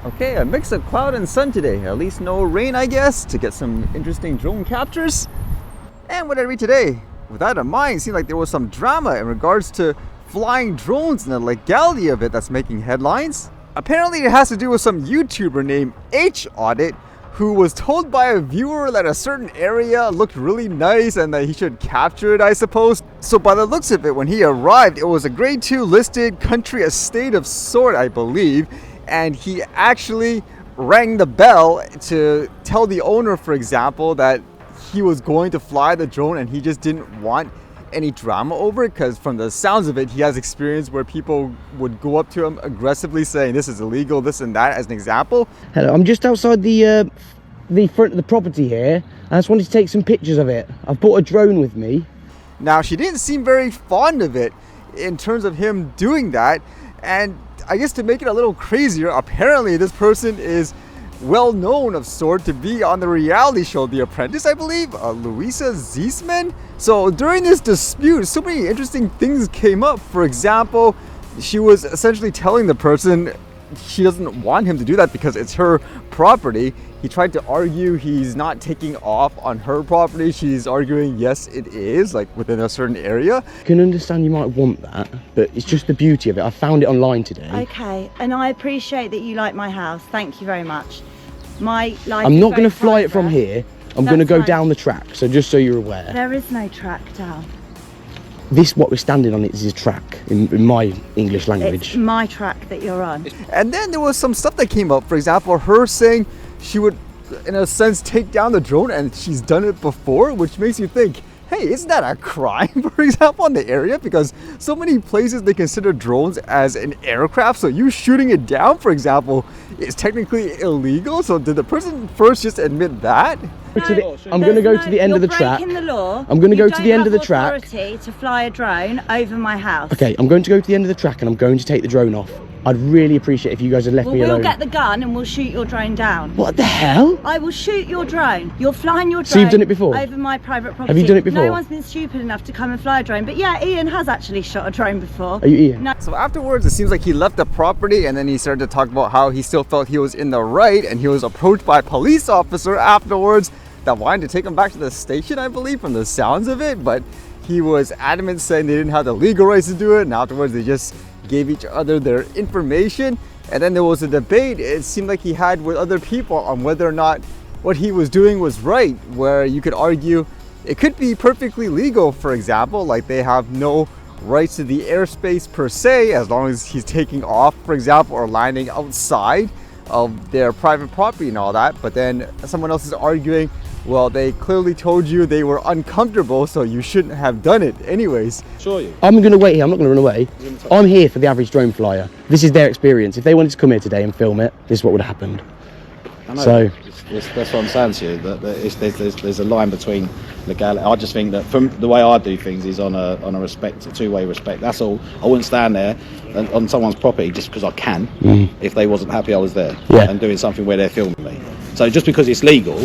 Okay, a mix of cloud and sun today. At least no rain, I guess, to get some interesting drone captures. And what did I read today? With that in mind, it seemed like there was some drama in regards to flying drones and the legality of it that's making headlines. Apparently it has to do with some YouTuber named H Audit, who was told by a viewer that a certain area looked really nice and that he should capture it, I suppose. So by the looks of it, when he arrived, it was a grade 2 listed country estate of sort, I believe. And he actually rang the bell to tell the owner, for example, that he was going to fly the drone and he just didn't want any drama over it, because from the sounds of it, he has experience where people would go up to him aggressively saying this is illegal, this and that, as an example. Hello, I'm just outside the front of the property here. I just wanted to take some pictures of it. I've brought a drone with me. Now, she didn't seem very fond of it in terms of him doing that, and I guess to make it a little crazier, apparently this person is well known of sort to be on the reality show The Apprentice, I believe, Luisa Zissman. So during this dispute, so many interesting things came up. For example, she was essentially telling the person she doesn't want him to do that because it's her property. He tried to argue he's not taking off on her property. She's arguing yes it is, like within a certain area. I can understand you might want that, but it's just the beauty of it. I found it online today. Okay, and I appreciate that you like my house. Thank you very much. My life I'm not going to fly it from here. I'm going to go down the track, so just so you're aware. There is no track down. This, what we're standing on, is a track in my English language. It's my track that you're on. And then there was some stuff that came up. For example, her saying she would, in a sense, take down the drone, and she's done it before, which makes you think, hey, isn't that a crime, for example, in the area? Because so many places they consider drones as an aircraft, so you shooting it down, for example, is technically illegal. So did the person first just admit that? I'm going to go to the end of the track. You're breaking the law. I'm going to go to the end of the track. Authority to fly a drone over my house. Okay, I'm going to go to the end of the track and I'm going to take the drone off. I'd really appreciate if you guys had left me alone. We'll get the gun and we'll shoot your drone down. What the hell? I will shoot your drone. You're flying your drone. So you've done it before? Over my private property. Have you done it before? No one's been stupid enough to come and fly a drone. But yeah, Ian has actually shot a drone before. Are you Ian? No. So afterwards, it seems like he left the property and then he started to talk about how he still felt he was in the right, and he was approached by a police officer afterwards that wanted to take him back to the station, I believe, from the sounds of it. But he was adamant, saying they didn't have the legal rights to do it, and afterwards they just gave each other their information. And then there was a debate, it seemed like he had with other people, on whether or not what he was doing was right, where you could argue it could be perfectly legal, for example, like they have no rights to the airspace per se, as long as he's taking off, for example, or landing outside of their private property and all that. But then someone else is arguing, well, they clearly told you they were uncomfortable, so you shouldn't have done it anyways. Sure you. I'm going to wait here. I'm not going to run away. I'm here for the average drone flyer. This is their experience. If they wanted to come here today and film it, this is what would have happened. I know. So that's what I'm saying to you. That there's a line between legality. I just think that from the way I do things is on a respect, a two-way respect. That's all. I wouldn't stand there on someone's property just because I can. If they wasn't happy I was there and doing something where they're filming me. So just because it's legal,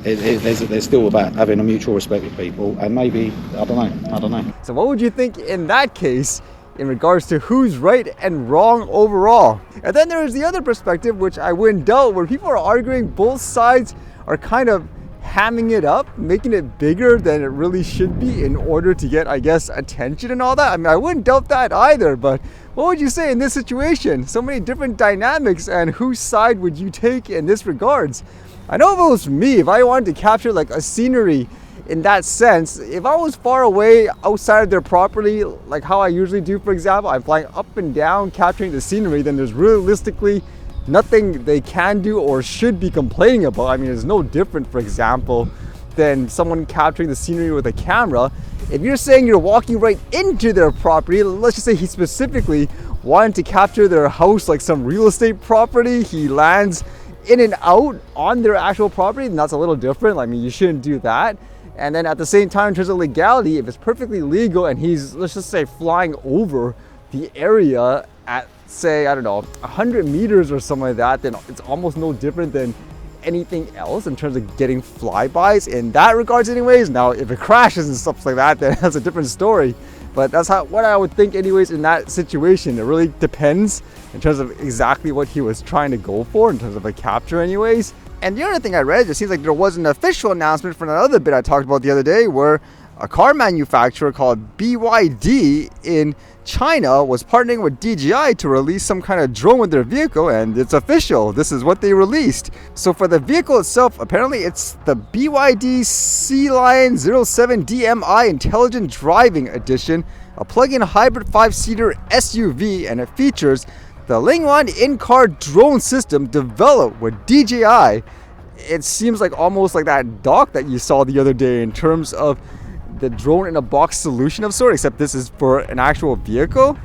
there's still about having a mutual respect with people, and maybe I don't know. So what would you think in that case in regards to who's right and wrong overall? And then there is the other perspective, which I wouldn't doubt, where people are arguing both sides are kind of hamming it up, making it bigger than it really should be in order to get, I guess, attention and all that. I mean, I wouldn't doubt that either, but what would you say in this situation? So many different dynamics, and whose side would you take in this regards? I know if it was me, if I wanted to capture like a scenery in that sense, if I was far away outside of their property, like how I usually do, for example, I'm flying up and down capturing the scenery, then there's realistically nothing they can do or should be complaining about. I mean, it's no different, for example, than someone capturing the scenery with a camera. If you're saying you're walking right into their property, let's just say he specifically wanted to capture their house, like some real estate property, he lands in and out on their actual property, and that's a little different. I mean, you shouldn't do that. And then at the same time, in terms of legality, if it's perfectly legal and he's, let's just say, flying over the area at, say, I don't know, 100 meters or something like that, then it's almost no different than anything else in terms of getting flybys in that regards anyways. Now, if it crashes and stuff like that, then that's a different story. But that's what I would think anyways in that situation. It really depends in terms of exactly what he was trying to go for in terms of a capture anyways. And the other thing I read, it seems like there was an official announcement for another bit I talked about the other day where a car manufacturer called BYD in China was partnering with DJI to release some kind of drone with their vehicle, and it's official. This is what they released. So for the vehicle itself, apparently it's the BYD Sealion 07 DMI Intelligent Driving Edition, a plug-in hybrid 5-seater SUV, and it features the Ling Yuan in-car drone system developed with DJI. It seems like almost like that dock that you saw the other day in terms of the drone in a box solution of sort, except this is for an actual vehicle.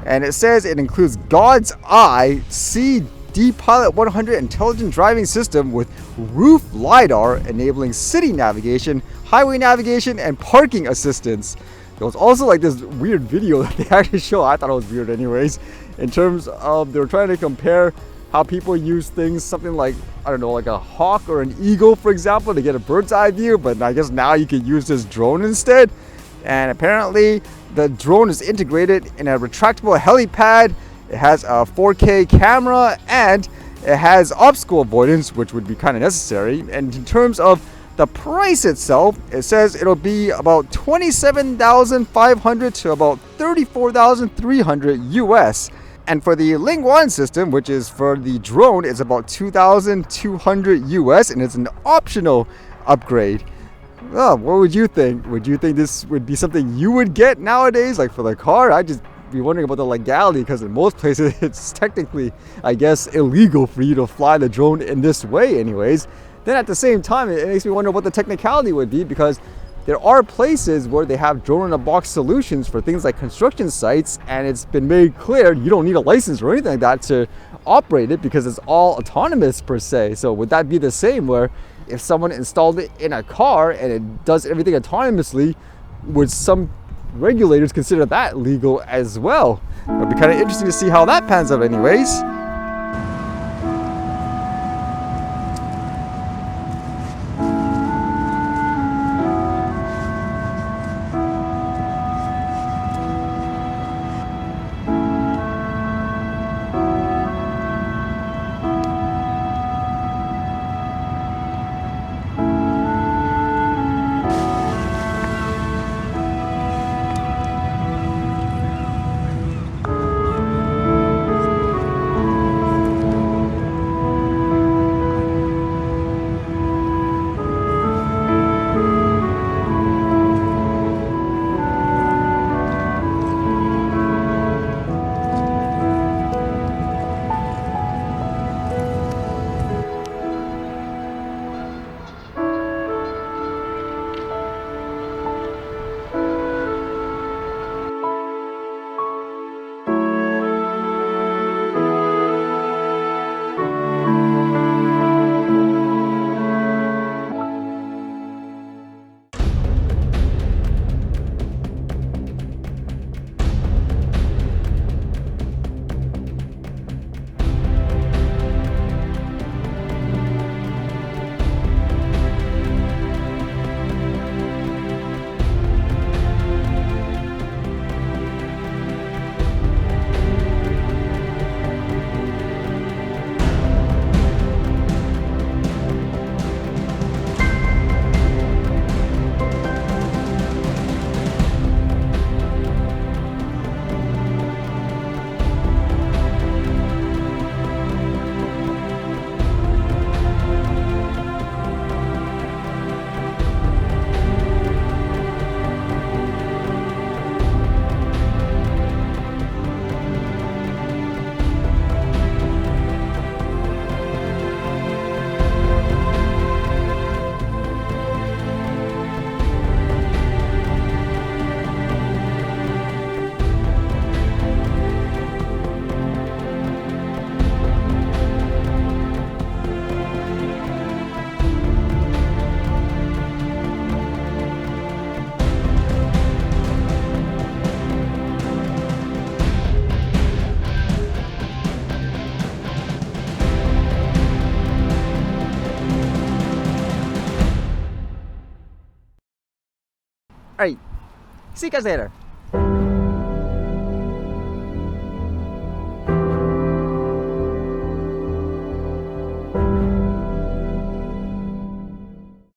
And it says it includes God's Eye CD Pilot 100 intelligent driving system with roof LiDAR, enabling city navigation, highway navigation, and parking assistance. There was also like this weird video that they actually show. I thought it was weird anyways, in terms of they were trying to compare how people use things, something like, I don't know, like a hawk or an eagle, for example, to get a bird's eye view, but I guess now you could use this drone instead. And apparently the drone is integrated in a retractable helipad. It has a 4K camera and it has obstacle avoidance, which would be kind of necessary. And in terms of the price itself, it says it'll be about $27,500 to about $34,300 US. And for the Ling Yuan system, which is for the drone, it's about $2,200 US, and it's an optional upgrade. Oh, what would you think? Would you think this would be something you would get nowadays, like for the car? I'd just be wondering about the legality, because in most places it's technically, I guess, illegal for you to fly the drone in this way anyways. Then at the same time, it makes me wonder what the technicality would be, because there are places where they have drone-in-a-box solutions for things like construction sites, and it's been made clear you don't need a license or anything like that to operate it because it's all autonomous per se. So would that be the same where if someone installed it in a car and it does everything autonomously, would some regulators consider that legal as well? It'd be kind of interesting to see how that pans out anyways. Alright, see you guys later.